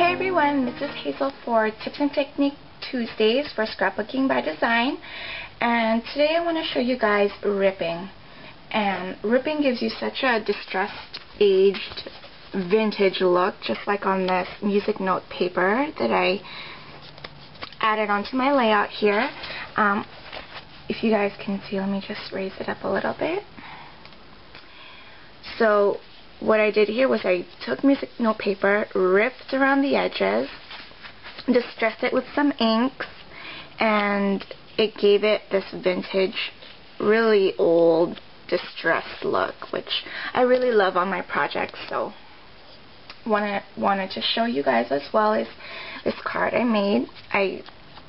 Hey everyone, this is Hazel for Tips and Technique Tuesdays for Scrapbooking by Design, and today I want to show you guys ripping. And ripping gives you such a distressed, aged, vintage look, just like on this music note paper that I added onto my layout here. If you guys can see, let me just raise it up a little bit. So what I did here was I took music note paper, ripped around the edges, distressed it with some inks, and it gave it this vintage, really old, distressed look, which I really love on my projects. So wanted to show you guys as well as this card I made. I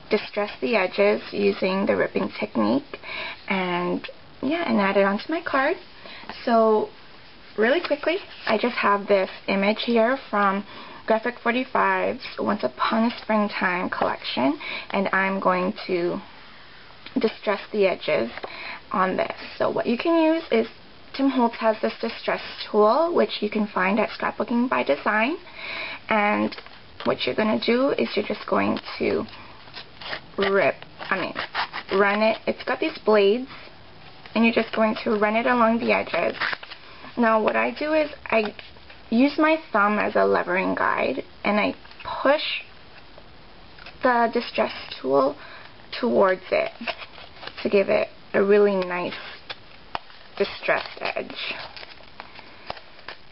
distressed the edges using the ripping technique, and yeah, and added onto my card. So really quickly, I just have this image here from Graphic 45's Once Upon a Springtime collection, and I'm going to distress the edges on this. So what you can use is, Tim Holtz has this distress tool, which you can find at Scrapbooking by Design, and what you're going to do is you're just going to run it. It's got these blades, and you're just going to run it along the edges. Now what I do is I use my thumb as a levering guide, and I push the distress tool towards it to give it a really nice distressed edge.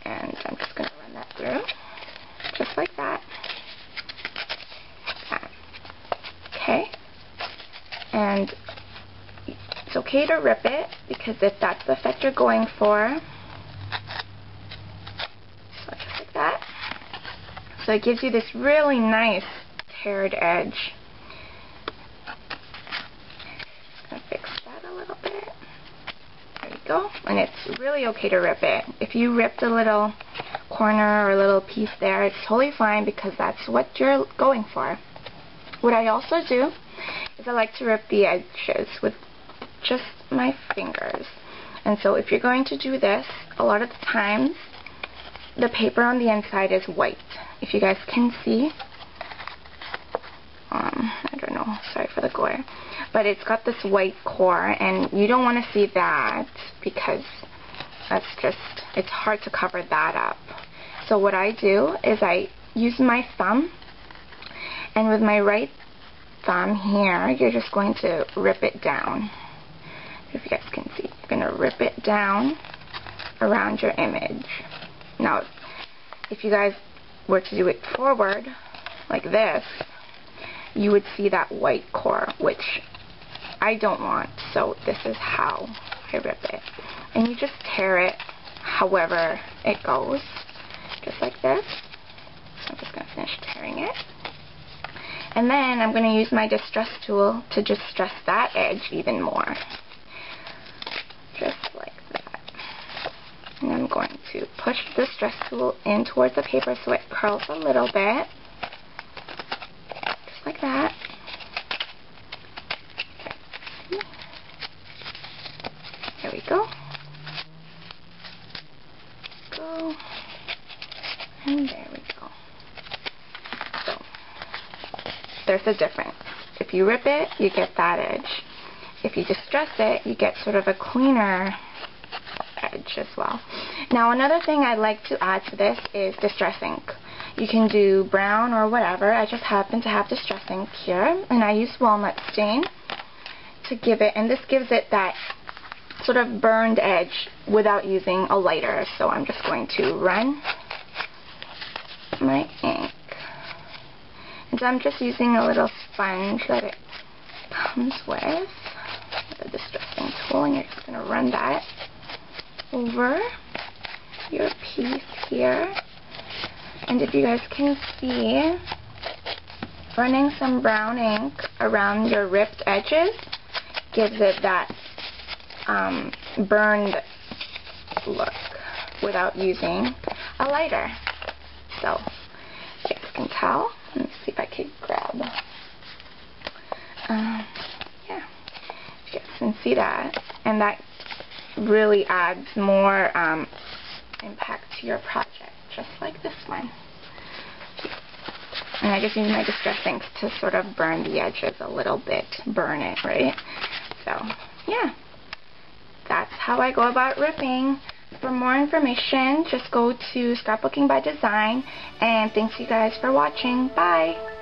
And I'm just going to run that through, just like that. Okay. And it's okay to rip it, because if that's the effect you're going for, so it gives you this really nice teared edge. Just going to fix that a little bit. There you go. And it's really okay to rip it. If you ripped a little corner or a little piece there, it's totally fine, because that's what you're going for. What I also do is I like to rip the edges with just my fingers. And so if you're going to do this, a lot of the times the paper on the inside is white. If you guys can see, I don't know, sorry for the glare, but it's got this white core, and you don't want to see that, because that's just, it's hard to cover that up. So what I do is I use my thumb, and with my right thumb here, you're just going to rip it down. If you guys can see, you're going to rip it down around your image. Now, if you guys were to do it forward, like this, you would see that white core, which I don't want, so this is how I rip it. And you just tear it however it goes, just like this. So I'm just going to finish tearing it. And then I'm going to use my distress tool to just distress that edge even more. Just like that. And I'm going to push the distress tool in towards the paper so it curls a little bit. Just like that. There we go. And there we go. So, there's a difference. If you rip it, you get that edge. If you distress it, you get sort of a cleaner edge as well. Now another thing I'd like to add to this is distress ink. You can do brown or whatever. I just happen to have distress ink here, and I use walnut stain to give it, and this gives it that sort of burned edge without using a lighter. So I'm just going to run my ink, and I'm just using a little sponge that it comes with the distressing tool, and you're just going to run that over your piece here. And if you guys can see, running some brown ink around your ripped edges gives it that burned look without using a lighter. So you guys can tell. Let me see if I can grab. Yeah, you guys can see that, and that really adds more impact to your project, just like this one. And I just use my distress inks to sort of burn the edges a little bit. Burn it, right? So, yeah. That's how I go about ripping. For more information, just go to Scrapbooking by Design. And thanks you guys for watching. Bye!